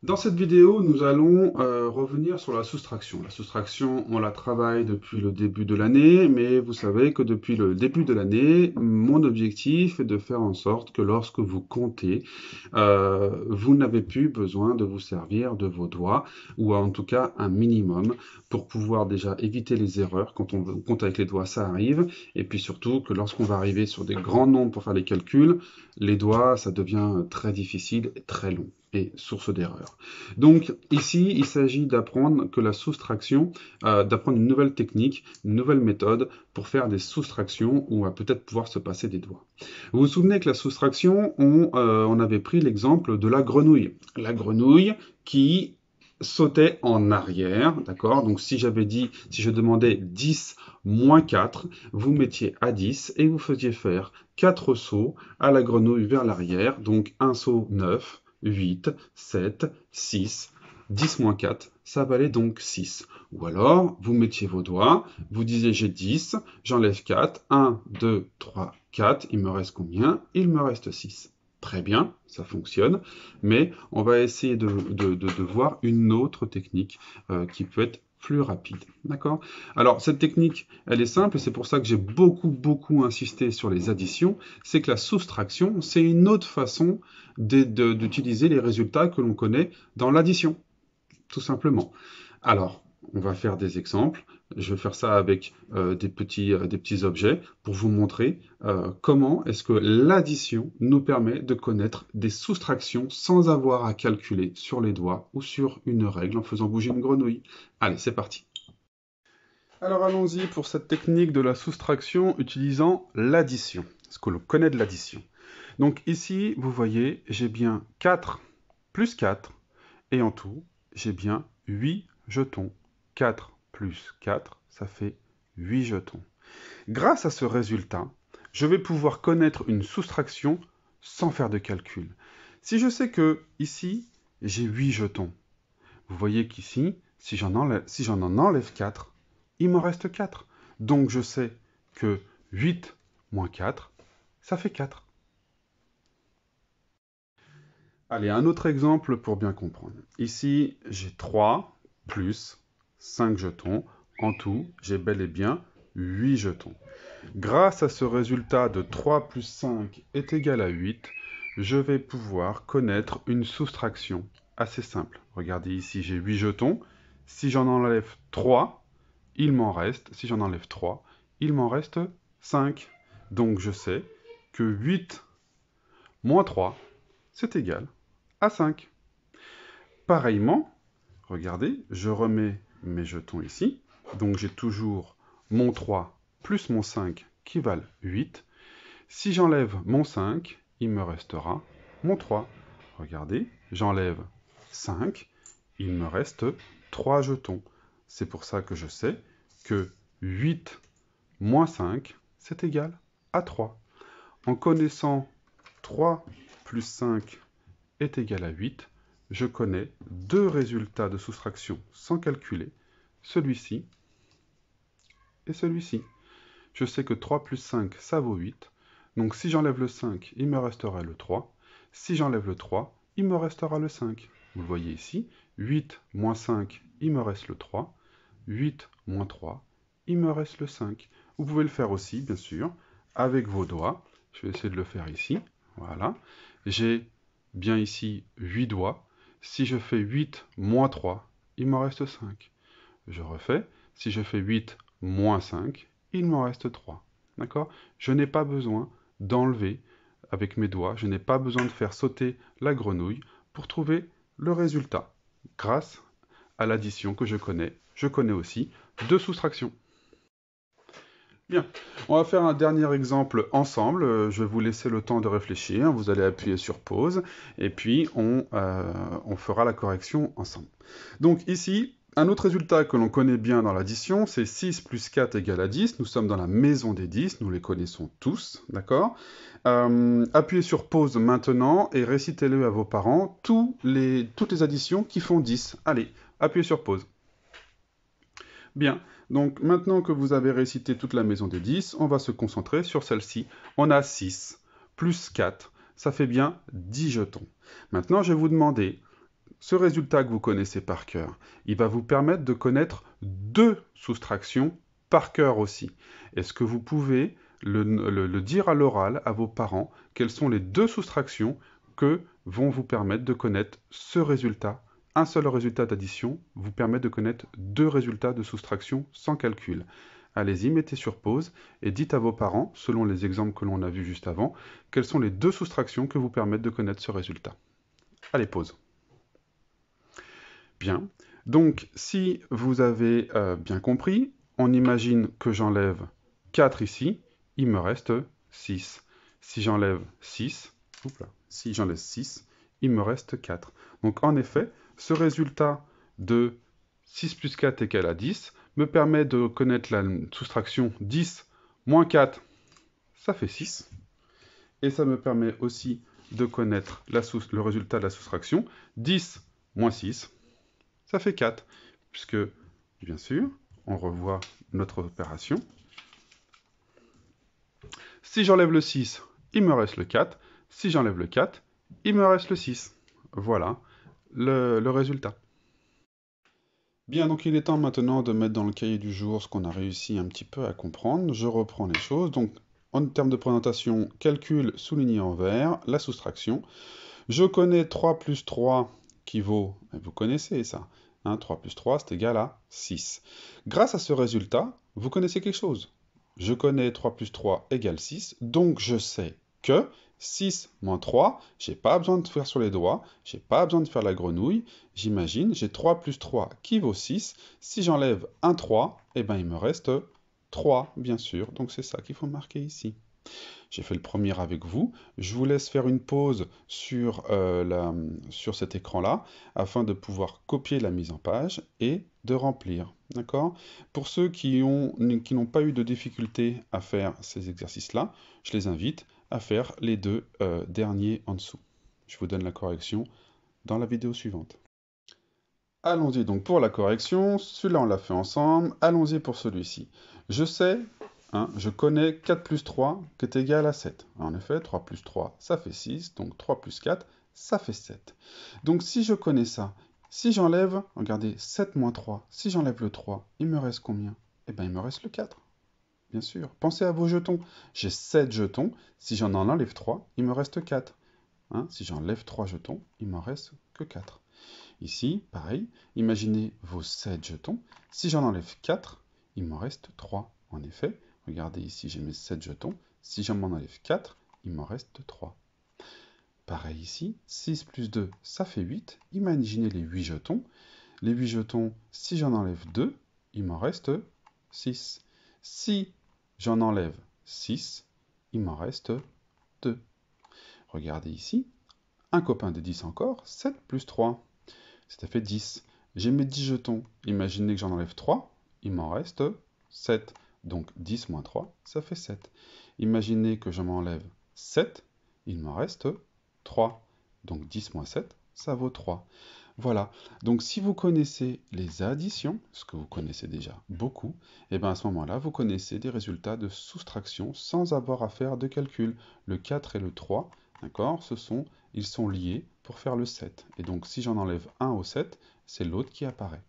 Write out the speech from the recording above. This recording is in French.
Dans cette vidéo, nous allons revenir sur la soustraction. La soustraction, on la travaille depuis le début de l'année, mais vous savez que depuis le début de l'année, mon objectif est de faire en sorte que lorsque vous comptez, vous n'avez plus besoin de vous servir de vos doigts, ou en tout cas un minimum, pour pouvoir déjà éviter les erreurs. Quand on compte avec les doigts, ça arrive, et puis surtout que lorsqu'on va arriver sur des grands nombres pour faire les calculs, les doigts, ça devient très difficile et très long et source d'erreur. Donc ici, il s'agit d'apprendre que la soustraction, d'apprendre une nouvelle technique, une nouvelle méthode pour faire des soustractions ou à peut-être pouvoir se passer des doigts. Vous vous souvenez que la soustraction, on avait pris l'exemple de la grenouille. La grenouille qui sautait en arrière, d'accord? Donc si je demandais 10 moins 4, vous mettiez à 10 et vous faisiez faire 4 sauts à la grenouille vers l'arrière, donc un saut 9, 8, 7, 6, 10 moins 4, ça valait donc 6. Ou alors, vous mettiez vos doigts, vous disiez j'ai 10, j'enlève 4, 1, 2, 3, 4, il me reste combien? Il me reste 6. Très bien, ça fonctionne, mais on va essayer de voir une autre technique qui peut être plus rapide. D'accord? Alors, cette technique, elle est simple, et c'est pour ça que j'ai beaucoup insisté sur les additions, c'est que la soustraction, c'est une autre façon d'utiliser les résultats que l'on connaît dans l'addition, tout simplement. Alors, on va faire des exemples. Je vais faire ça avec des petits objets pour vous montrer comment est-ce que l'addition nous permet de connaître des soustractions sans avoir à calculer sur les doigts ou sur une règle en faisant bouger une grenouille. Allez, c'est parti. Alors allons-y pour cette technique de la soustraction utilisant l'addition, ce que l'on connaît de l'addition. Donc ici, vous voyez, j'ai bien 4 plus 4, et en tout, j'ai bien 8 jetons. 4 plus 4, ça fait 8 jetons. Grâce à ce résultat, je vais pouvoir connaître une soustraction sans faire de calcul. Si je sais que ici, j'ai 8 jetons, vous voyez qu'ici, si j'en en enlève 4, il m'en reste 4. Donc je sais que 8 moins 4, ça fait 4. Allez, un autre exemple pour bien comprendre. Ici, j'ai 3 plus 5 jetons. En tout, j'ai bel et bien 8 jetons. Grâce à ce résultat de 3 plus 5 est égal à 8, je vais pouvoir connaître une soustraction assez simple. Regardez ici, j'ai 8 jetons. Si j'en enlève 3, il m'en reste, si j'en enlève 3, il m'en reste 5. Donc je sais que 8 moins 3, c'est égal à 5. Pareillement, regardez, je remets mes jetons ici. Donc j'ai toujours mon 3 plus mon 5 qui valent 8. Si j'enlève mon 5, il me restera mon 3. Regardez, j'enlève 5, il me reste 3 jetons. C'est pour ça que je sais que 8 moins 5, c'est égal à 3. En connaissant 3 plus 5 est égal à 8, je connais deux résultats de soustraction sans calculer, celui-ci et celui-ci. Je sais que 3 plus 5, ça vaut 8. Donc si j'enlève le 5, il me restera le 3. Si j'enlève le 3, il me restera le 5. Vous le voyez ici, 8 moins 5, il me reste le 3. 8 moins 3, il me reste le 5. Vous pouvez le faire aussi, bien sûr, avec vos doigts. Je vais essayer de le faire ici. Voilà. J'ai bien ici 8 doigts. Si je fais 8 moins 3, il m'en reste 5. Je refais. Si je fais 8 moins 5, il m'en reste 3. D'accord? Je n'ai pas besoin d'enlever avec mes doigts, je n'ai pas besoin de faire sauter la grenouille pour trouver le résultat. Grâce à l'addition que je connais aussi de soustraction. Bien, on va faire un dernier exemple ensemble. Je vais vous laisser le temps de réfléchir. Vous allez appuyer sur pause et puis on fera la correction ensemble. Donc ici, un autre résultat que l'on connaît bien dans l'addition, c'est 6 plus 4 égale à 10. Nous sommes dans la maison des 10, nous les connaissons tous, d'accord? Appuyez sur pause maintenant et récitez-le à vos parents, toutes les additions qui font 10. Allez, appuyez sur pause. Bien, donc maintenant que vous avez récité toute la maison des 10, on va se concentrer sur celle-ci. On a 6 plus 4, ça fait bien 10 jetons. Maintenant, je vais vous demander ce résultat que vous connaissez par cœur, il va vous permettre de connaître deux soustractions par cœur aussi. Est-ce que vous pouvez le dire à l'oral à vos parents, quelles sont les deux soustractions que vont vous permettre de connaître ce résultat? Un seul résultat d'addition vous permet de connaître deux résultats de soustraction sans calcul. Allez-y, mettez sur pause et dites à vos parents, selon les exemples que l'on a vus juste avant, quelles sont les deux soustractions que vous permettent de connaître ce résultat. Allez, pause. Bien. Donc, si vous avez bien compris, on imagine que j'enlève 4 ici, il me reste 6. Si j'enlève 6, si j'enlève 6, il me reste 4. Donc, en effet, ce résultat de 6 plus 4 égale à 10 me permet de connaître la soustraction 10 moins 4, ça fait 6. Et ça me permet aussi de connaître le résultat de la soustraction 10 moins 6, ça fait 4. Puisque, bien sûr, on revoit notre opération. Si j'enlève le 6, il me reste le 4. Si j'enlève le 4, il me reste le 6. Voilà le résultat. Bien, donc il est temps maintenant de mettre dans le cahier du jour ce qu'on a réussi un petit peu à comprendre. Je reprends les choses. Donc, en termes de présentation, calcul souligné en vert, la soustraction. Je connais 3 plus 3 qui vaut, vous connaissez ça, hein, 3 plus 3 c'est égal à 6. Grâce à ce résultat, vous connaissez quelque chose. Je connais 3 plus 3 égale 6, donc je sais que 6 moins 3, j'ai pas besoin de faire sur les doigts, j'ai pas besoin de faire la grenouille, j'imagine, j'ai 3 plus 3 qui vaut 6, si j'enlève un 3, eh ben il me reste 3, bien sûr, donc c'est ça qu'il faut marquer ici. J'ai fait le premier avec vous. Je vous laisse faire une pause sur cet écran-là afin de pouvoir copier la mise en page et de remplir. D'accord? Pour ceux qui n'ont pas eu de difficulté à faire ces exercices-là, je les invite à faire les deux derniers en dessous. Je vous donne la correction dans la vidéo suivante. Allons-y donc pour la correction. Celui-là, on l'a fait ensemble. Allons-y pour celui-ci. Je sais, je connais 4 plus 3 qui est égal à 7. En effet, 3 plus 3, ça fait 6. Donc 3 plus 4, ça fait 7. Donc si je connais ça, si j'enlève, regardez, 7 moins 3, si j'enlève le 3, il me reste combien? Eh bien, il me reste le 4. Bien sûr. Pensez à vos jetons. J'ai 7 jetons. Si j'en enlève 3, il me reste 4. Si j'enlève 3 jetons, il m'en reste que 4. Ici, pareil, imaginez vos 7 jetons. Si j'en enlève 4, il m'en reste 3. En effet, regardez ici, j'ai mes 7 jetons. Si j'en enlève 4, il m'en reste 3. Pareil ici, 6 plus 2, ça fait 8. Imaginez les 8 jetons. Les 8 jetons, si j'en enlève 2, il m'en reste 6. Si j'en enlève 6, il m'en reste 2. Regardez ici, un copain de 10 encore, 7 plus 3. Ça fait 10. J'ai mes 10 jetons. Imaginez que j'en enlève 3, il m'en reste 7. Donc 10 moins 3, ça fait 7. Imaginez que je m'enlève 7, il m'en reste 3. Donc 10 moins 7, ça vaut 3. Voilà. Donc si vous connaissez les additions, ce que vous connaissez déjà beaucoup, et bien à ce moment-là, vous connaissez des résultats de soustraction sans avoir à faire de calcul. Le 4 et le 3, d'accord, ils sont liés pour faire le 7. Et donc si j'en enlève un au 7, c'est l'autre qui apparaît.